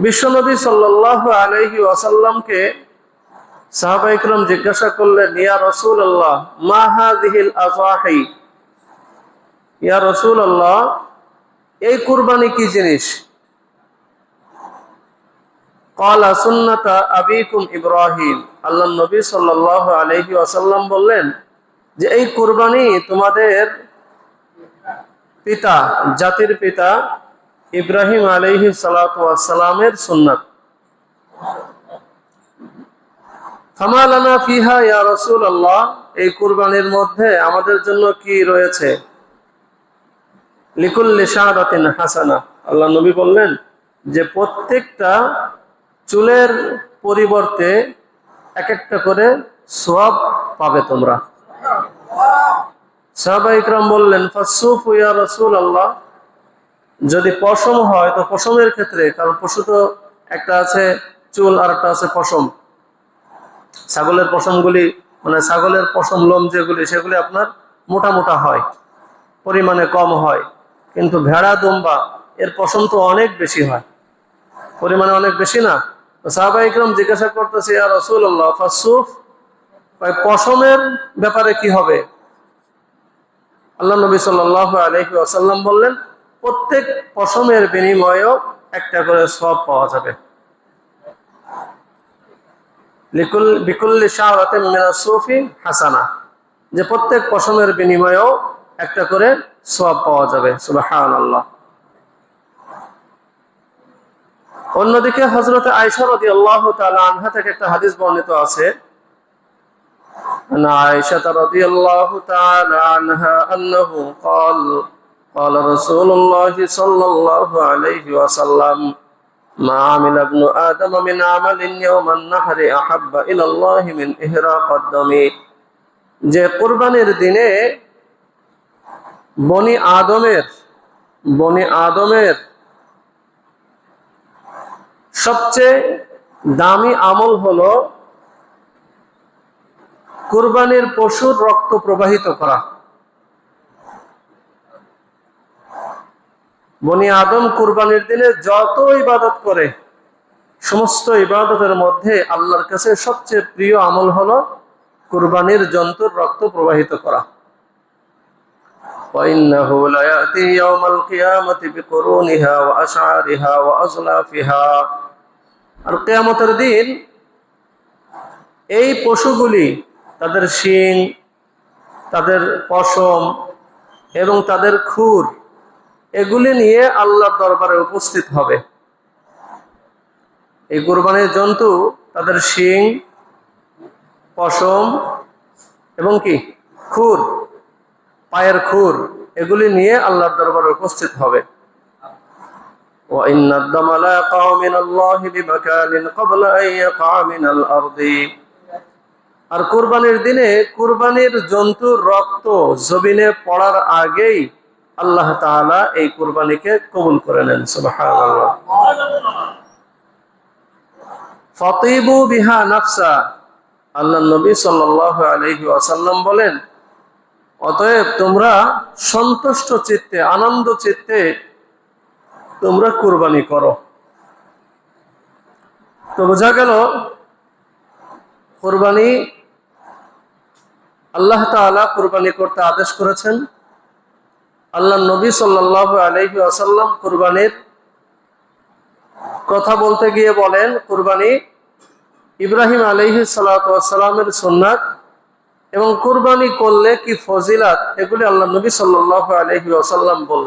বিশ্বনবী সাল্লাল্লাহু আলাইহি ওয়াসাল্লামকে সাহাবায়ে কিরাম জিজ্ঞাসা করলেন, ইয়া রাসূলুল্লাহ মা হাযিহিল আযাহি, ইয়া রাসূলুল্লাহ এই কুরবানি কি জিনিস? ক্বালা সুন্নাতা আবিকুম ইব্রাহিম। আল্লাহর নবী সাল্লাল্লাহু আলাইহি ওয়াসাল্লাম বললেন যে এই কুরবানি তোমাদের পিতা, জাতির পিতা ইব্রাহিম আলাইহিস সালাতু ওয়াস সালামের সুন্নাত। ফামা লানা ফিহা ইয়া রাসূলুল্লাহ, এই কুরবানির মধ্যে আমাদের জন্য কি রয়েছে? লিকুল্লি শাআরাতিন হাসানা। আল্লাহ নবী বললেন যে প্রত্যেকটা চুলের পরিবর্তে এক একটা করে সওয়াব পাবে তোমরা। সাহাবায়ে কিরাম বললেন, ফাসসুফু ইয়া রাসূলুল্লাহ, যদি পশম হয় তো পশমের ক্ষেত্রে, কারণ পশু তো একটা আছে চুল আর একটা আছে পশম। ছাগলের পশমগুলি মানে ছাগলের পশম লোম যেগুলি সেগুলি আপনার মোটা মোটা হয়, পরিমাণে কম হয়, কিন্তু ভেড়া দুম্বা এর পশম তো অনেক বেশি হয়, পরিমাণে অনেক বেশি না। সাহাবায়ে কিরাম জিজ্ঞাসা করতেছে, ইয়া রাসূলুল্লাহ ফাসসুফ, পশমের ব্যাপারে কি হবে? আল্লাহ নবী সাল্লাল্লাহু আলাইহি ওয়াসাল্লাম বললেন, প্রত্যেক পশমের বিনিময়েও একটা করে সওয়াব পাওয়া যাবে। বিকুল্লি শাআরাতিন মিনাস সুফি হাসানা, যে প্রত্যেক পশমের বিনিময়েও একটা করে সওয়াব পাওয়া যাবে। সুবহানাল্লাহ। অন্যদিকে হযরত আয়েশা রাদিয়াল্লাহু তাআলা আনহা থেকে একটা হাদিস বর্ণিত আছে, আয়েশা রাদিয়াল্লাহু তাআলা আনহা আন্নাহু قال رسول الله صلى الله عليه وسلم ما عمل ابن آدم من عمل يوم النحر أحب إلى الله من إحراق الدم, যে কুরবানির দিনে বনি আদমের সবচেয়ে দামি আমল হলো কুরবানির পশুর রক্ত প্রবাহিত করা। বনি আদম কুরবানির দিনে যত ইবাদত করে, সমস্ত ইবাদতের মধ্যে আল্লাহর কাছে সবচেয়ে প্রিয় আমল হলো কুরবানির জন্তুর রক্ত প্রবাহিত করা। وَإِنَّهُ لَيَأْتِي يَوْمَ الْقِيَامَةِ بِقُرُونِهَا وَأَشْعَارِهَا وَأَظْلَافِهَا, আর কিয়ামতের দিন এই পশুগুলি তাদের শিং, তাদের পশম এবং তাদের খুর এগুলি নিয়ে আল্লাহর দরবারে উপস্থিত হবে। এই কুরবানির জন্তু তাদের শিং, পশম এবং কি খুর, পায়ের খুর, এগুলি নিয়ে আল্লাহর দরবারে উপস্থিত হবে। وَإِنَّ الدَّمَ لَا يَقَعُ مِنَ اللَّهِ بِمَكَانٍ قَبْلَ أَن يَقَعَ مِنَ الْأَرْضِ, আর কুরবানির দিনে কুরবানির জন্তুর রক্ত জমিনে পড়ার আগেই আল্লাহ তাআলা এই কুরবানিকে কবুল করে নেন। সুবহানাল্লাহ। ফাতিবু বিহা নাফসা, আল্লাহর নবী সাল্লাল্লাহু আলাইহি ওয়াসাল্লাম বলেন, অতএব তোমরা সন্তুষ্ট চিত্তে, আনন্দ চিত্তে তোমরা কুরবানি করো। তো বোঝা গেল কুরবানি আল্লাহ তাআলা কুরবানি করতে আদেশ করেছেন। আল্লাহর নবী সাল্লাল্লাহু আলাইহি ওয়াসাল্লাম কুরবানির কথা বলতে গিয়ে বলেন, কুরবানি ইব্রাহিম আলাইহিস সালাতু ওয়াস সালামের সুন্নাত এবং কুরবানি করলে কি ফজিলত, এগুলি আল্লাহর নবী সাল্লাল্লাহু আলাইহি ওয়াসাল্লাম বলেন।